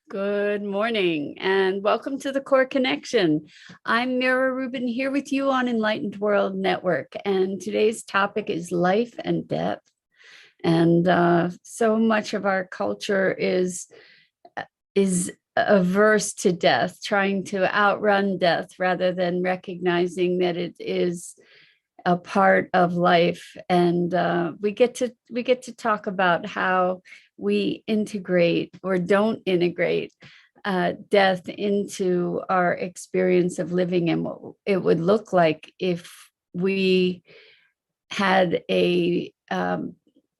Good morning and welcome to the Core Connection. I'm Mira Rubin here with you on Enlightened World Network, and today's topic is life and death. And so much of our culture is averse to death, trying to outrun death rather than recognizing that it is a part of life. And we get to talk about how we integrate or don't integrate death into our experience of living, and what it would look like if we had a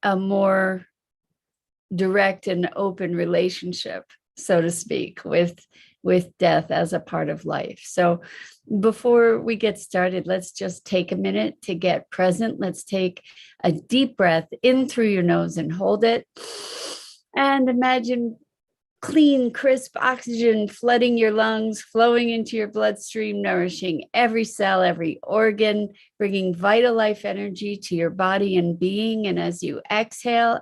more direct and open relationship, so to speak, with death as a part of life. So before we get started, let's just take a minute to get present. Let's take a deep breath in through your nose and hold it. And imagine clean, crisp oxygen flooding your lungs, flowing into your bloodstream, nourishing every cell, every organ, bringing vital life energy to your body and being. And as you exhale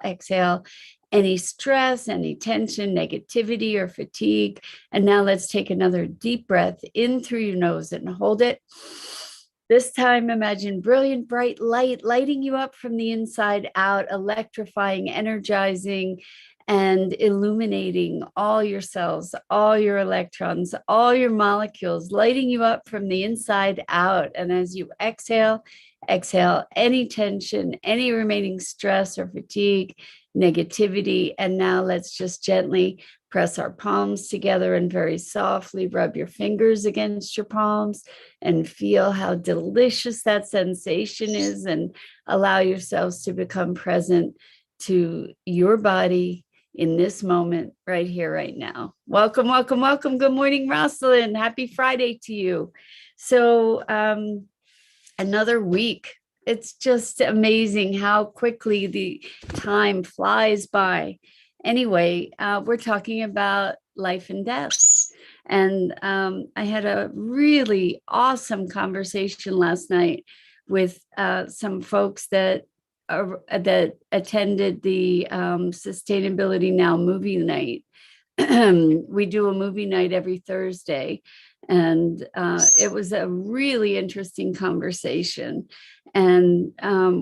any stress, any tension, negativity, or fatigue. And now let's take another deep breath in through your nose and hold it. This time, imagine brilliant, bright light lighting you up from the inside out, electrifying, energizing, and illuminating all your cells, all your electrons, all your molecules, lighting you up from the inside out. And as you exhale any tension, any remaining stress or fatigue, negativity. And now let's just gently press our palms together and very softly rub your fingers against your palms and feel how delicious that sensation is, and allow yourselves to become present to your body in this moment right here, right now. Welcome, welcome, welcome. Good morning, Rosalind. Happy Friday to you. So another week. It's just amazing how quickly the time flies by. Anyway, we're talking about life and death. And I had a really awesome conversation last night with some folks that attended the Sustainability Now movie night. We do a movie night every Thursday, and it was a really interesting conversation. And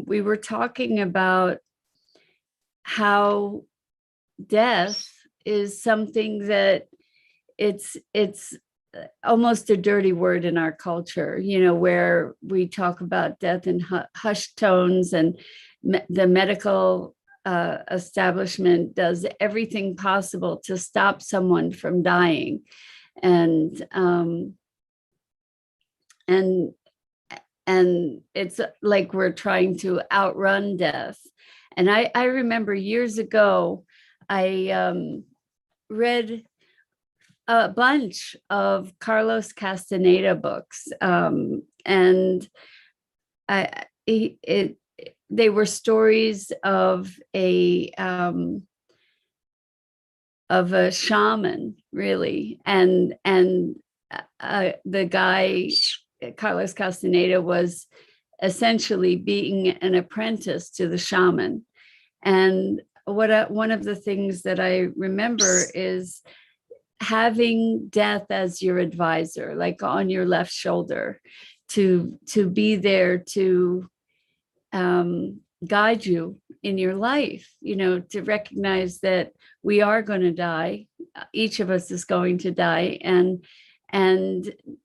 we were talking about how death is something that it's almost a dirty word in our culture, where we talk about death in hushed tones, and the medical establishment does everything possible to stop someone from dying. And it's like we're trying to outrun death. And I remember years ago, I read a bunch of Carlos Castaneda books, and they were stories of a shaman, really, and the guy Carlos Castaneda was essentially being an apprentice to the shaman. And one of the things that I remember is having death as your advisor, like on your left shoulder, to be there to guide you in your life, to recognize that we are going to die. Each of us is going to die, and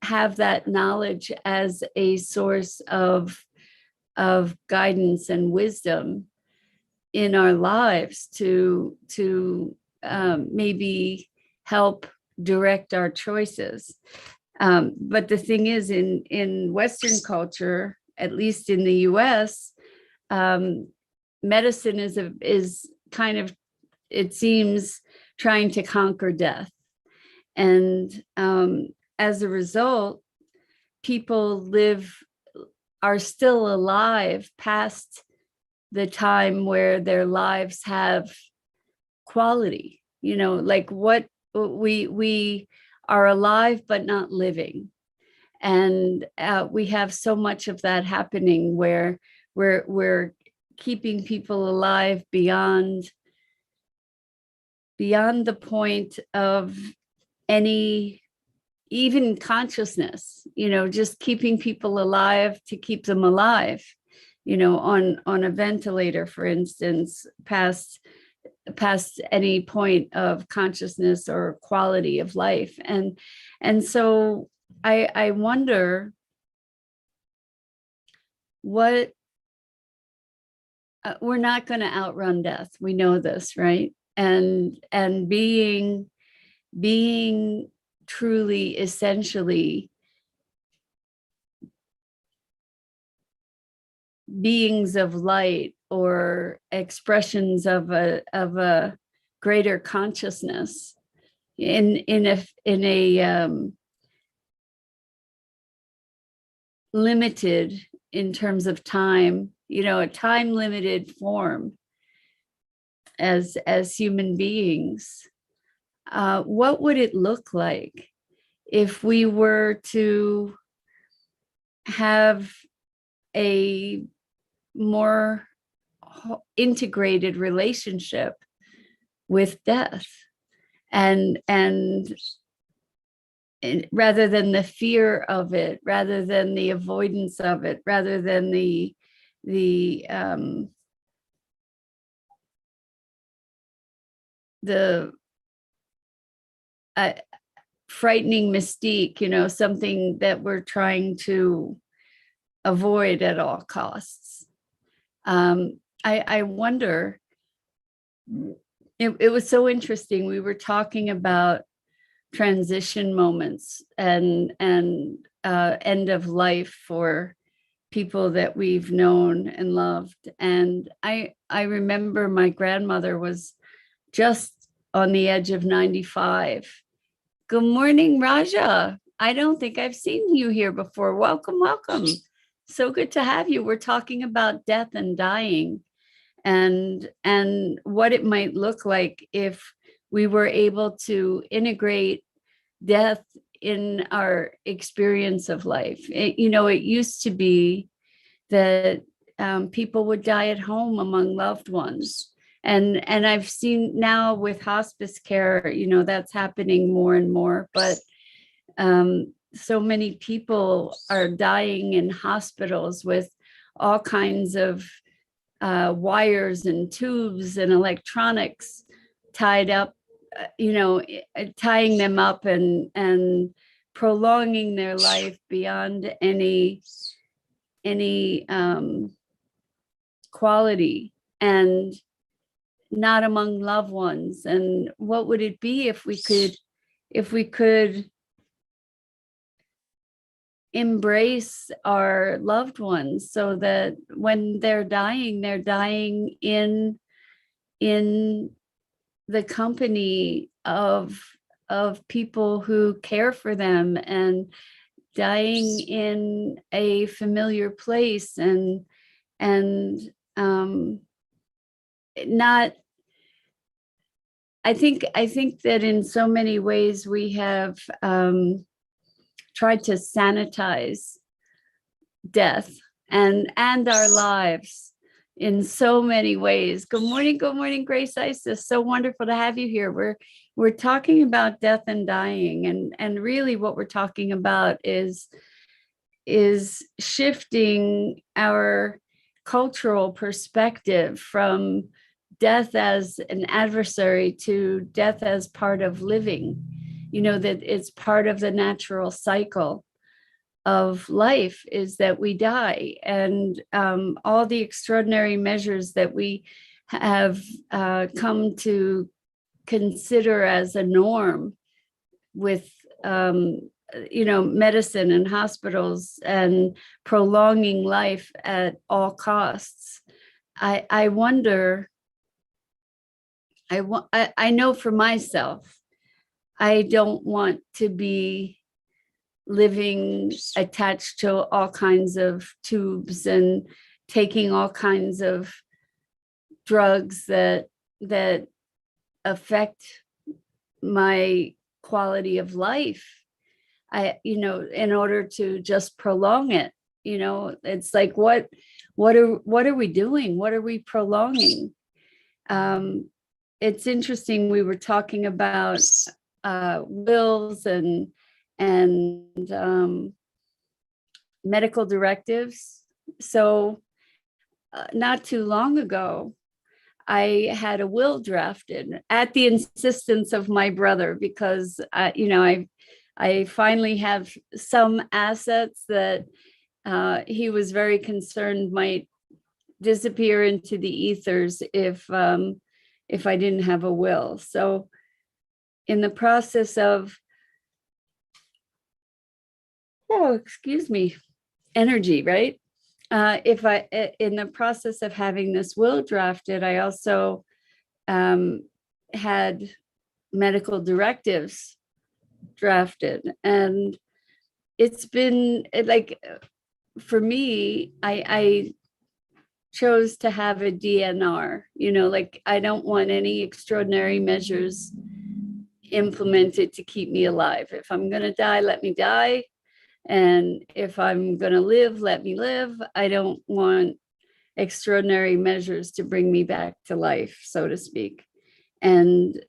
have that knowledge as a source of guidance and wisdom in our lives to maybe help direct our choices. But the thing is, in Western culture, at least in the US, medicine is kind of, it seems, trying to conquer death. And as a result, people are still alive past the time where their lives have quality, like what we are alive but not living. And we have so much of that happening where we're keeping people alive beyond beyond the point of any even consciousness, just keeping people alive to keep them alive, on a ventilator, for instance, past any point of consciousness or quality of life. And so I wonder what we're not going to outrun death. We know this, right? And being truly, essentially beings of light or expressions of a greater consciousness in a limited, in terms of time, a time limited form as human beings. What would it look like if we were to have a more integrated relationship with death, and rather than the fear of it, rather than the avoidance of it, rather than the frightening mystique, something that we're trying to avoid at all costs. I wonder, it was so interesting. We were talking about transition moments and end of life for people that we've known and loved. And I remember my grandmother was just on the edge of 95. Good morning, Raja. I don't think I've seen you here before. Welcome, welcome. So good to have you. We're talking about death and dying, and what it might look like if we were able to integrate death in our experience of life. It used to be that people would die at home among loved ones. And I've seen now with hospice care, that's happening more and more, but so many people are dying in hospitals with all kinds of wires and tubes and electronics tied up, tying them up and prolonging their life beyond any quality, and not among loved ones. And what would it be if we could embrace our loved ones, so that when they're dying in the company of people who care for them, and dying in a familiar place, and not, I think that in so many ways we have tried to sanitize death and our lives in so many ways. Good morning, Grace Isis. So wonderful to have you here. We're talking about death and dying, and really what we're talking about is shifting our cultural perspective from death as an adversary to death as part of living. That it's part of the natural cycle of life, is that we die, and all the extraordinary measures that we have come to consider as a norm with medicine and hospitals and prolonging life at all costs. I wonder, I know for myself, I don't want to be living attached to all kinds of tubes and taking all kinds of drugs that affect my quality of life. In order to just prolong it, it's like, what are we doing? What are we prolonging? it's interesting. We were talking about wills and medical directives. So not too long ago, I had a will drafted at the insistence of my brother because I finally have some assets that he was very concerned might disappear into the ethers if I didn't have a will. So in the process of energy, right? In the process of having this will drafted, I also had medical directives drafted, and it's been like, for me, I chose to have a DNR, like I don't want any extraordinary measures implemented to keep me alive. If I'm going to die, let me die. And if I'm going to live, let me live. I don't want extraordinary measures to bring me back to life, so to speak. And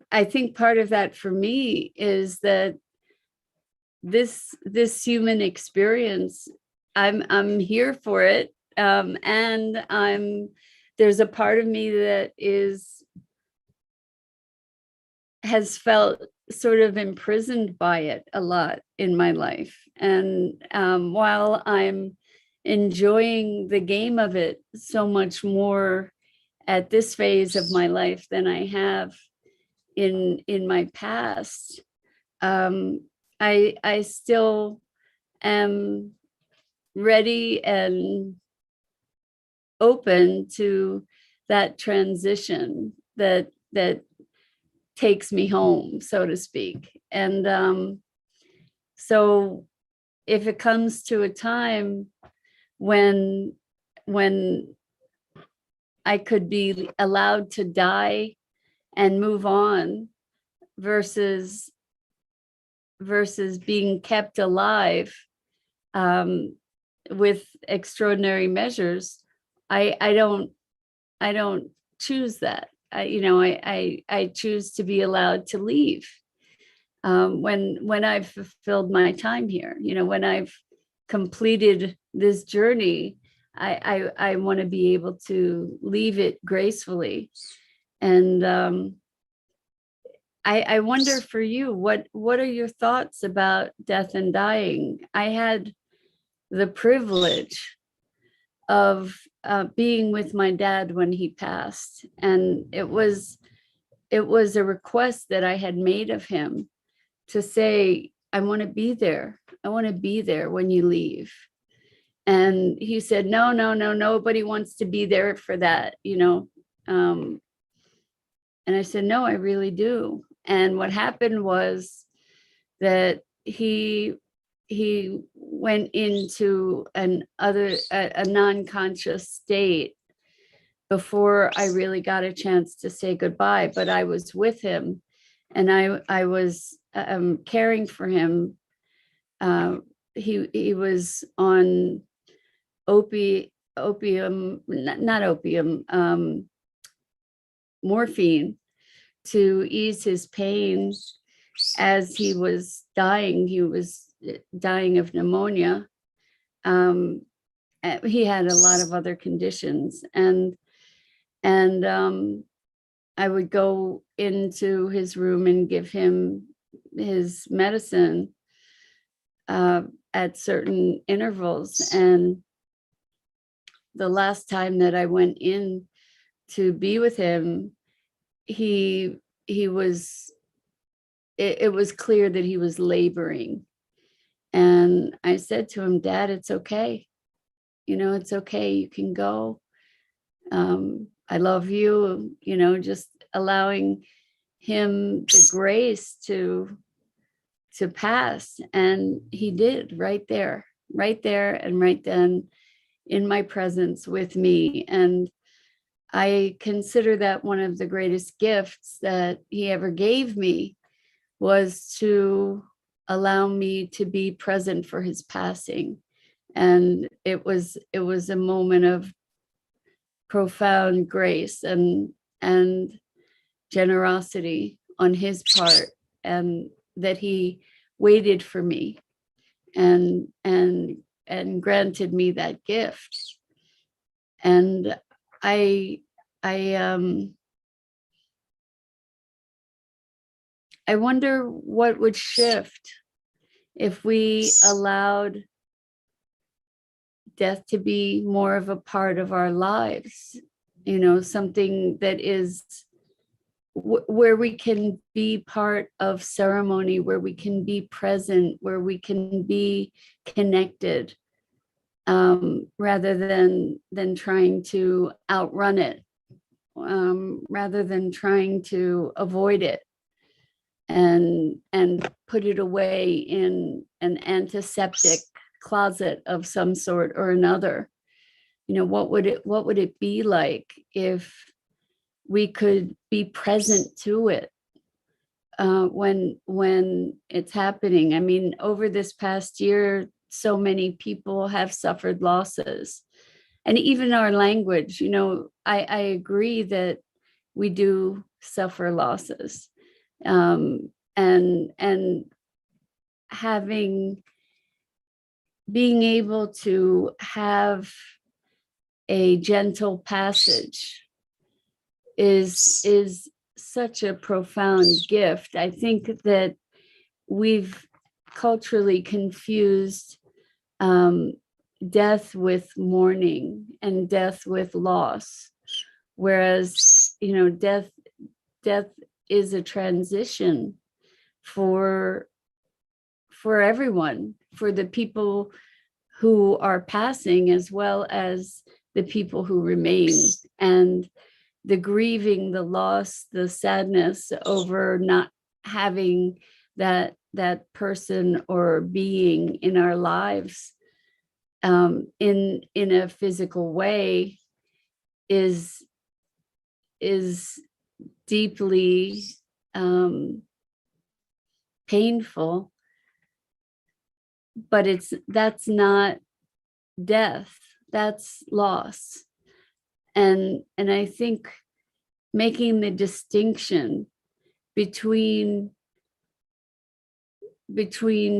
I think part of that for me is that this human experience, I'm here for it, and there's a part of me that has felt sort of imprisoned by it a lot in my life. And while I'm enjoying the game of it so much more at this phase of my life than I have in my past, I still am ready and open to that transition that takes me home, so to speak. And so if it comes to a time when I could be allowed to die and move on versus being kept alive with extraordinary measures, I don't choose that. I choose to be allowed to leave when I've fulfilled my time here. When I've completed this journey, I want to be able to leave it gracefully. And I wonder for you, what are your thoughts about death and dying? I had the privilege of being with my dad when he passed, and it was a request that I had made of him to say, I want to be there. I want to be there when you leave. And he said, no, nobody wants to be there for that, and I said, no, I really do. And what happened was that he went into a non-conscious state before I really got a chance to say goodbye. But I was with him, and I was caring for him. He was on morphine to ease his pain as he was dying. He was dying of pneumonia. He had a lot of other conditions, and I would go into his room and give him his medicine at certain intervals. And the last time that I went in to be with him, it was clear that he was laboring. And I said to him, Dad, it's okay. It's okay. You can go. I love you, just allowing him the grace to pass. And he did, right there and right then, in my presence with me. And I consider that one of the greatest gifts that he ever gave me, was to allow me to be present for his passing And it was a moment of profound grace and generosity on his part, and that he waited for me and granted me that gift. And I I I wonder what would shift if we allowed death to be more of a part of our lives, something that is where we can be part of ceremony, where we can be present, where we can be connected, rather than trying to outrun it, rather than trying to avoid it and put it away in an antiseptic closet of some sort or another. What would it be like if we could be present to it, when it's happening? I mean, over this past year, so many people have suffered losses, and even our language. I agree that we do suffer losses, and being able to have a gentle passage is such a profound gift. I think that we've culturally confused death with mourning and death with loss, whereas death is a transition for everyone, for the people who are passing as well as the people who remain, and the grieving, the loss, the sadness over not having that person or being in our lives, in a physical way, is deeply painful. But that's not death, that's loss. And I think making the distinction between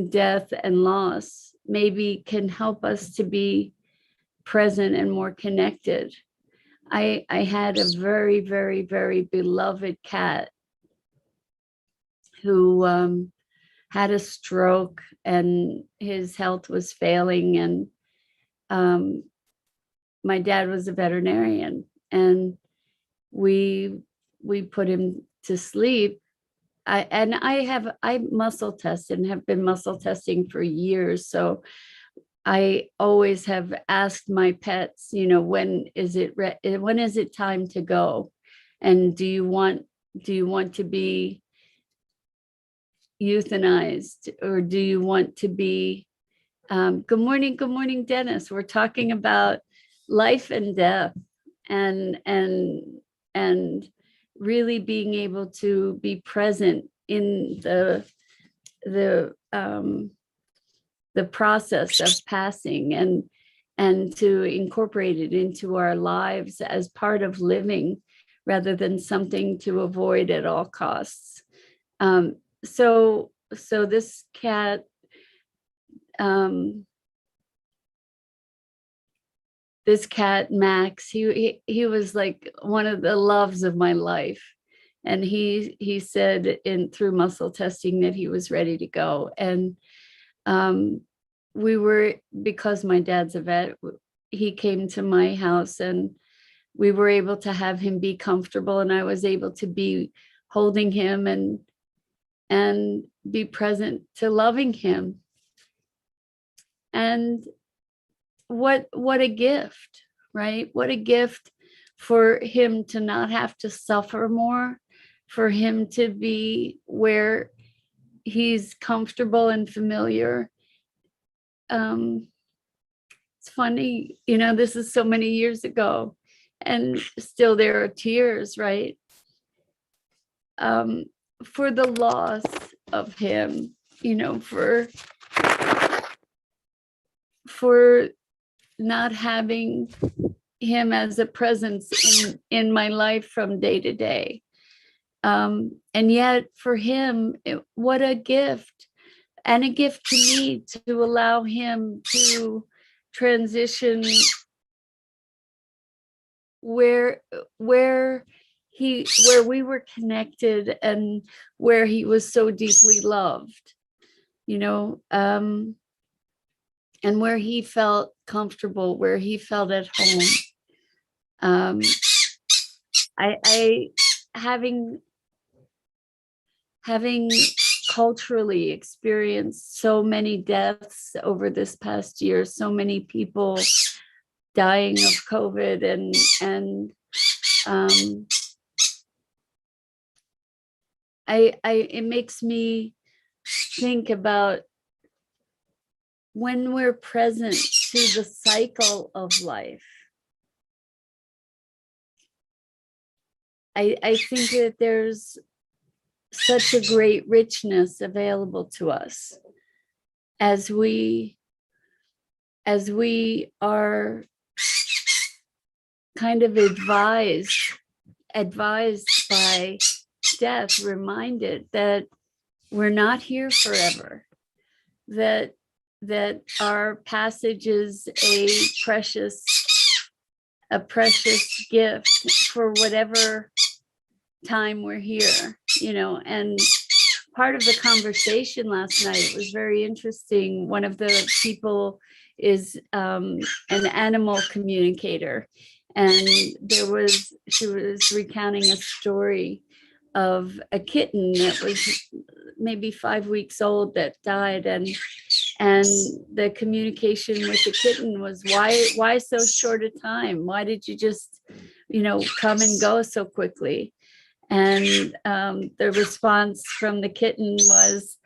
death and loss maybe can help us to be present and more connected. I had a very, very, very beloved cat who had a stroke, and his health was failing, and my dad was a veterinarian, and we put him to sleep. I muscle tested and have been muscle testing for years, so I always have asked my pets, when is it time to go, and do you want to be euthanized, or do you want to be good morning, Dennis. We're talking about life and death, and really being able to be present in the process of passing, and to incorporate it into our lives as part of living, rather than something to avoid at all costs. So this cat, Max, he was like one of the loves of my life, and he said through muscle testing that he was ready to go. And because my dad's a vet, he came to my house, and we were able to have him be comfortable, and I was able to be holding him and be present to loving him. And what a gift, right? What a gift for him to not have to suffer more, for him to be where he's comfortable and familiar. It's funny, this is so many years ago, and still there are tears, right? For the loss of him, for not having him as a presence in my life from day to day. And yet for him, what a gift, and a gift to me to allow him to transition where we were connected and where he was so deeply loved, and where he felt comfortable, where he felt at home. I having culturally experienced so many deaths over this past year, so many people dying of COVID, and it makes me think about when we're present to the cycle of life. I think that there's such a great richness available to us as we are kind of advised by death, reminded that we're not here forever, that our passage is a precious gift for whatever time we're here, and part of the conversation last night, it was very interesting. One of the people is an animal communicator, and she was recounting a story of a kitten that was maybe 5 weeks old that died, and the communication with the kitten was, why so short a time? Why did you just come and go so quickly? And the response from the kitten was,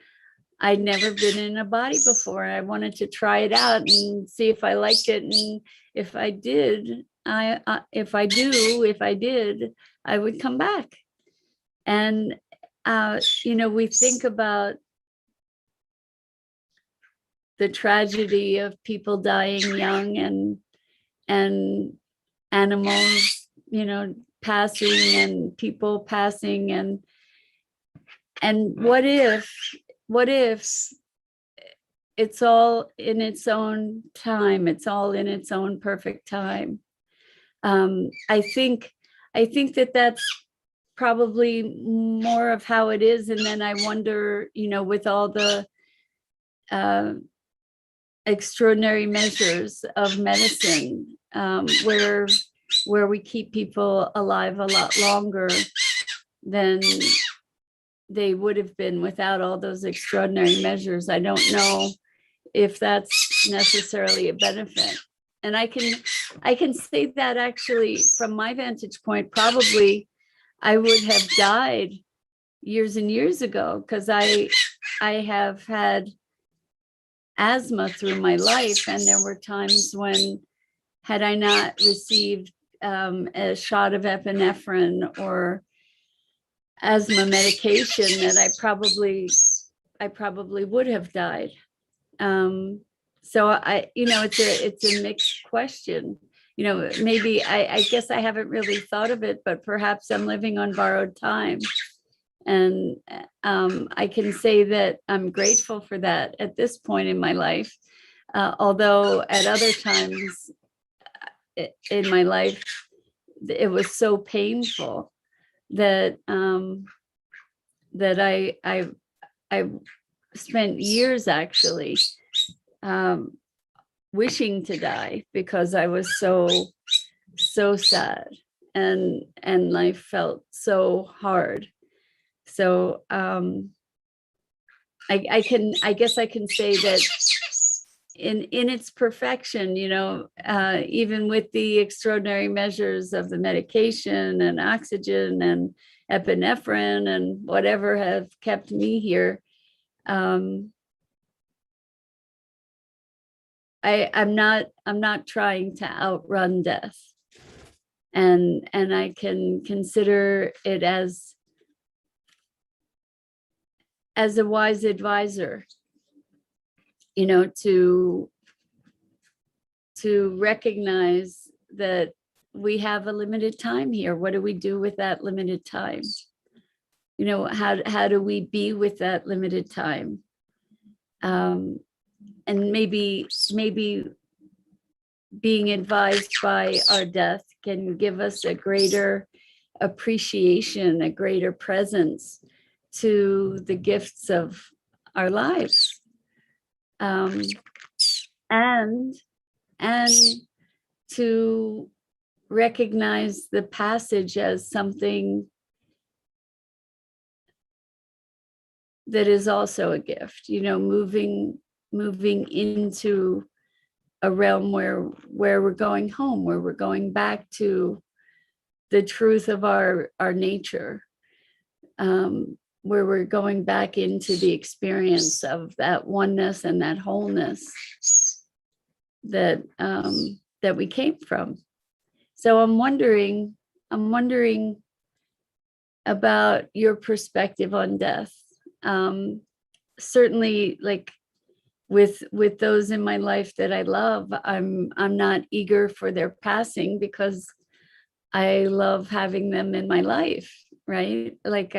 I'd never been in a body before. I wanted to try it out and see if I liked it. And if I did, if I did, I would come back. And, we think about the tragedy of people dying young, and animals, passing, and people passing, and what if it's all in its own time, it's all in its own perfect time. I think that that's probably more of how it is. And then I wonder, with all the extraordinary measures of medicine, where we keep people alive a lot longer than they would have been without all those extraordinary measures. I don't know if that's necessarily a benefit. And I can say that actually from my vantage point, probably I would have died years and years ago, because I have had asthma through my life, and there were times when, had I not received a shot of epinephrine or asthma medication, that I probably would have died. So it's a mixed question. Maybe I guess I haven't really thought of it, but perhaps I'm living on borrowed time. And I can say that I'm grateful for that at this point in my life. Although at other times in my life, it was so painful that I spent years actually wishing to die, because I was so sad, and life felt so hard. So I guess I can say that in its perfection, even with the extraordinary measures of the medication and oxygen and epinephrine and whatever have kept me here, I'm not trying to outrun death, and I can consider it as a wise advisor, to to recognize that we have a limited time here. What do we do with that limited time? You know, how do we be with that limited time? And maybe being advised by our death can give us a greater appreciation, a greater presence to the gifts of our lives. And to recognize the passage as something that is also a gift, you know, moving into a realm where we're going home, where we're going back to the truth of our nature, where we're going back into the experience of that oneness and that wholeness that that we came from. So I'm wondering about your perspective on death. Certainly, like with those in my life that I love, I'm not eager for their passing because I love having them in my life, right? Like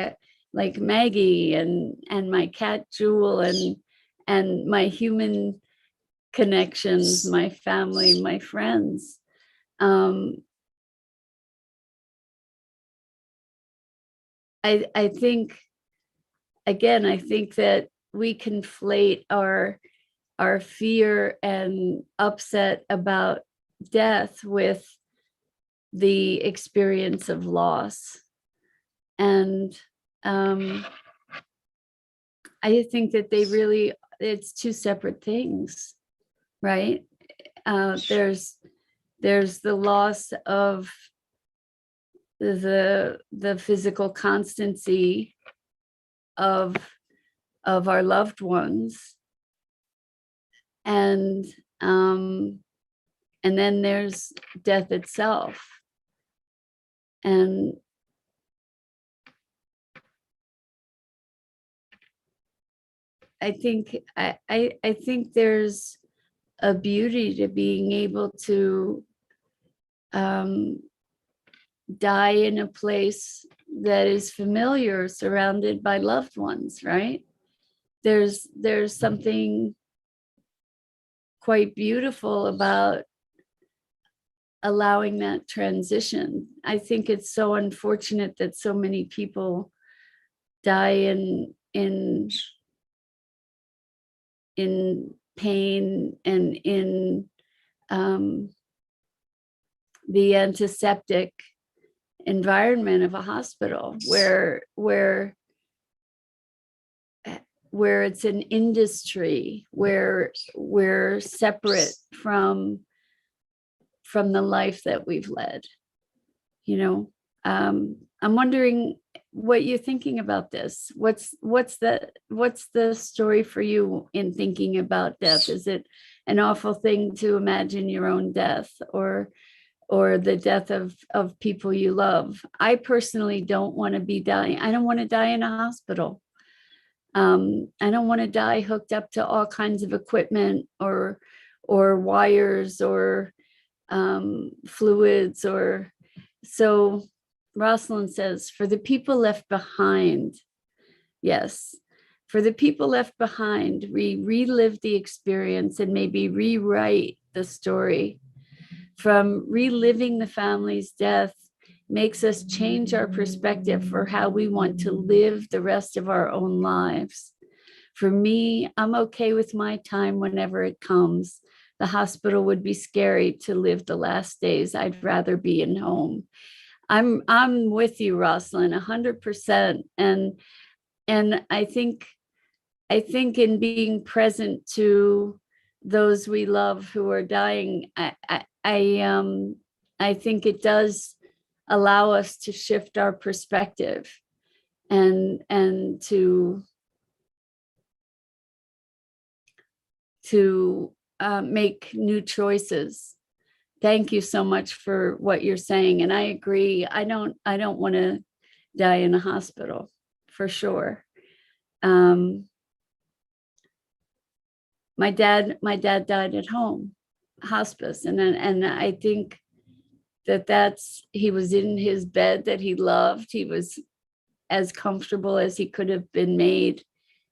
Maggie and my cat Jewel and my human connections, my family, my friends. I think, again, I think that we conflate our fear and upset about death with the experience of loss. And I think that it's two separate things, right? There's the loss of the physical constancy of our loved ones, and then there's death itself. And I think I think there's a beauty to being able to die in a place that is familiar, surrounded by loved ones, right? There's something quite beautiful about allowing that transition. I think it's so unfortunate that so many people die in pain and in the antiseptic environment of a hospital where it's an industry, where we're separate from the life that we've led. You know, I'm wondering what you're thinking about this. What's the story for you in thinking about death? Is it an awful thing to imagine your own death, or the death of people you love? I personally don't want to be dying. I don't want to die in a hospital. I don't want to die hooked up to all kinds of equipment or wires or fluids. Or so Rosalind says, for the people left behind, yes, for the people left behind, we relive the experience and maybe rewrite the story. From reliving the family's death makes us change our perspective for how we want to live the rest of our own lives. For me, I'm okay with my time whenever it comes. The hospital would be scary to live the last days. I'd rather be in home. I'm with you, Rosalind, 100%. And I think in being present to those we love who are dying, I think it does allow us to shift our perspective and to make new choices. Thank you so much for what you're saying. And I agree. I don't want to die in a hospital, for sure. My dad died at home. hospice. And I think he was in his bed that he loved. He was as comfortable as he could have been made.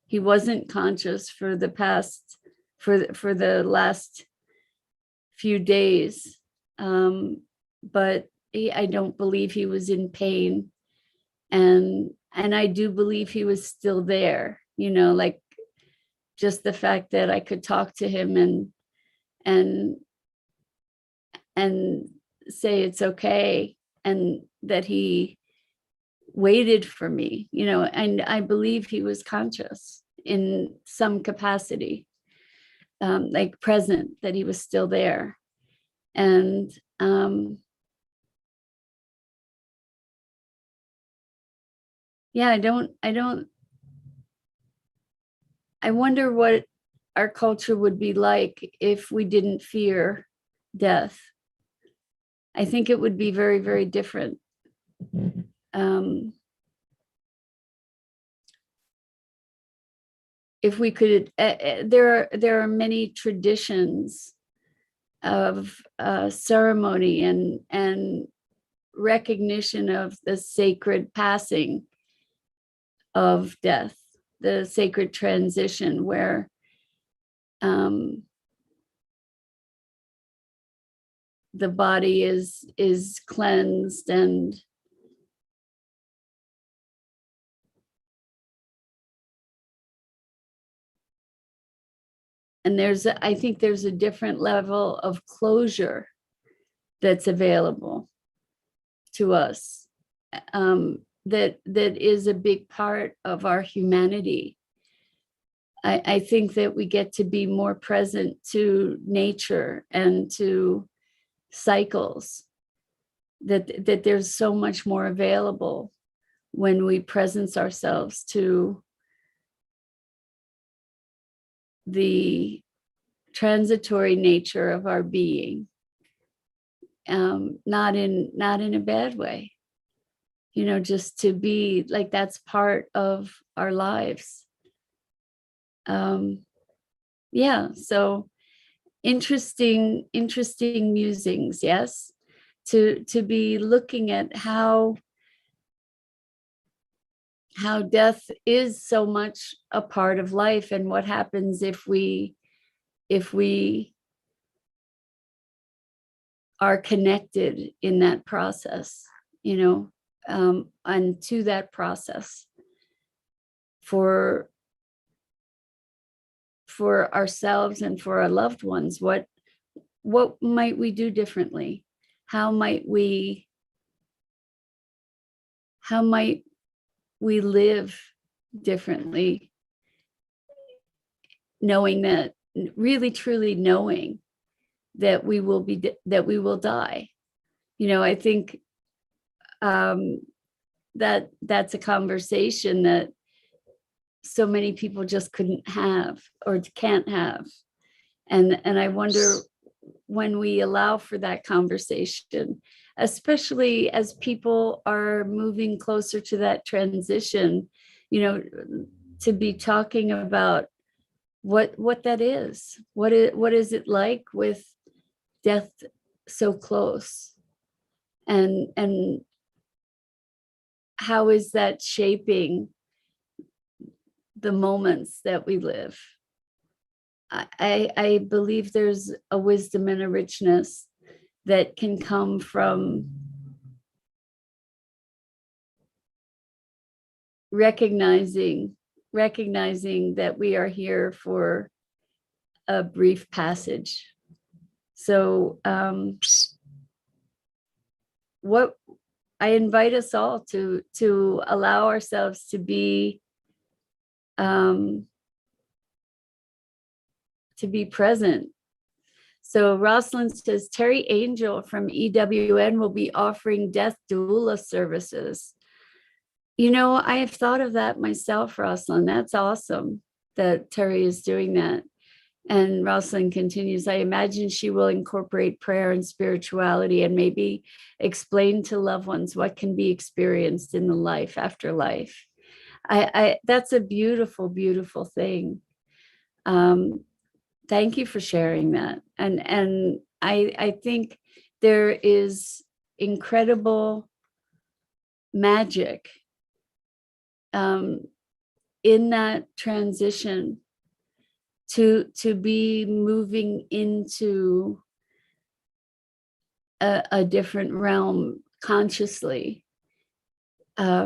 He wasn't conscious for the last few days. But I don't believe he was in pain. And I do believe he was still there, like just the fact that I could talk to him and say it's okay, and that he waited for me, and I believe he was conscious in some capacity, like present, that he was still there. And yeah, I wonder what our culture would be like if we didn't fear death. I think it would be very, very different. If we could, there are many traditions of ceremony and recognition of the sacred passing of death, the sacred transition, where the body is cleansed and I think there's a different level of closure that's available to us, that is a big part of our humanity. I think that we get to be more present to nature and to cycles, that there's so much more available when we presence ourselves to the transitory nature of our being, not in a bad way, just to be like that's part of our lives. Yeah, so interesting musings. Yes, to be looking at how death is so much a part of life, and what happens if we are connected in that process, and to that process for ourselves and for our loved ones. What might we do differently? How might we live differently, knowing that, really truly knowing that we will die? I think that's a conversation that so many people just couldn't have or can't have. And I wonder, when we allow for that conversation, especially as people are moving closer to that transition, to be talking about what that is. What is it like with death so close? And how is that shaping the moments that we live? I believe there's a wisdom and a richness that can come from recognizing that we are here for a brief passage. So what I invite us all to allow ourselves to be present. So Rosalind says, Terry Angel from EWN will be offering death doula services. I have thought of that myself, Rosalind. That's awesome that Terry is doing that. And Rosalind continues, I imagine she will incorporate prayer and spirituality and maybe explain to loved ones what can be experienced in the life after life. That's a beautiful, beautiful thing. Thank you for sharing that. And I think there is incredible magic in that transition to be moving into a different realm consciously,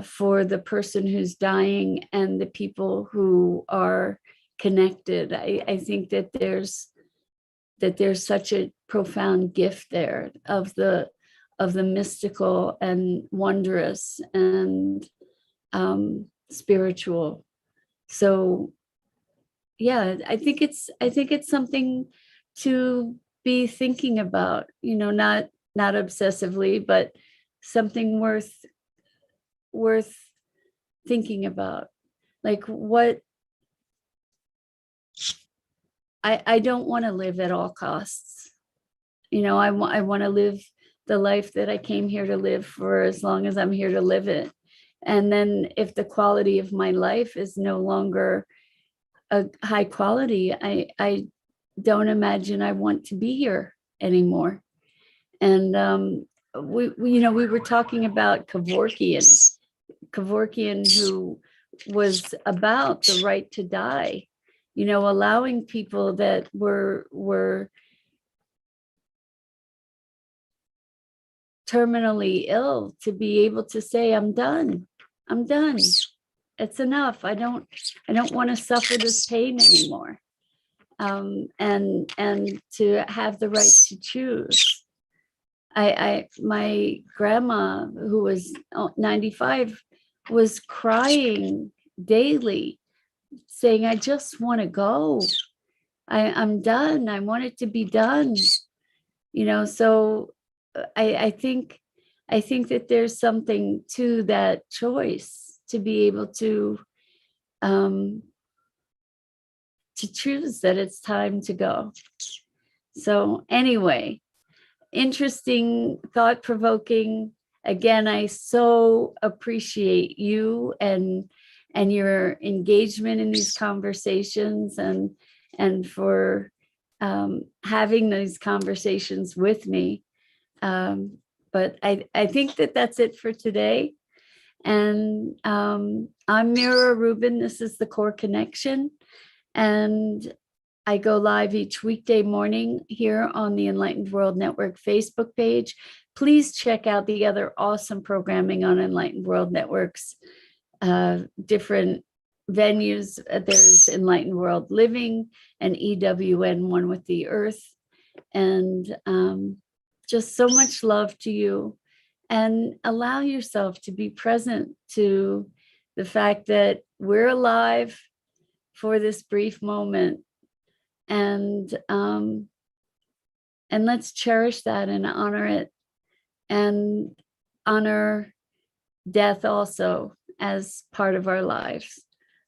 for the person who's dying and the people who are connected. I think that there's such a profound gift there of the mystical and wondrous and spiritual. So yeah, I think it's something to be thinking about, not obsessively, but something worth thinking about. Like, what I don't want to live at all costs. I want to live the life that I came here to live for as long as I'm here to live it. And then if the quality of my life is no longer a high quality, I don't imagine I want to be here anymore. And we were talking about Kevorkian, who was about the right to die, allowing people that were terminally ill to be able to say, I'm done. It's enough. I don't want to suffer this pain anymore. And to have the right to choose. My grandma, who was 95, was crying daily, saying, I just want to go. I'm done. I want it to be done. So I think that there's something to that choice, to be able to choose that it's time to go. So anyway, interesting, thought-provoking. Again, I so appreciate you and your engagement in these conversations, and for having these conversations with me. But I think that that's it for today. And I'm Mira Rubin. This is the Core Connection. And I go live each weekday morning here on the Enlightened World Network Facebook page. Please check out the other awesome programming on Enlightened World Network's different venues. There's Enlightened World Living and EWN, One with the Earth. And just so much love to you. And allow yourself to be present to the fact that we're alive for this brief moment. And let's cherish that and honor it, and honor death also as part of our lives.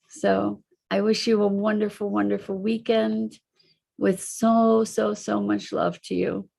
So I wish you a wonderful, wonderful weekend with so much love to you.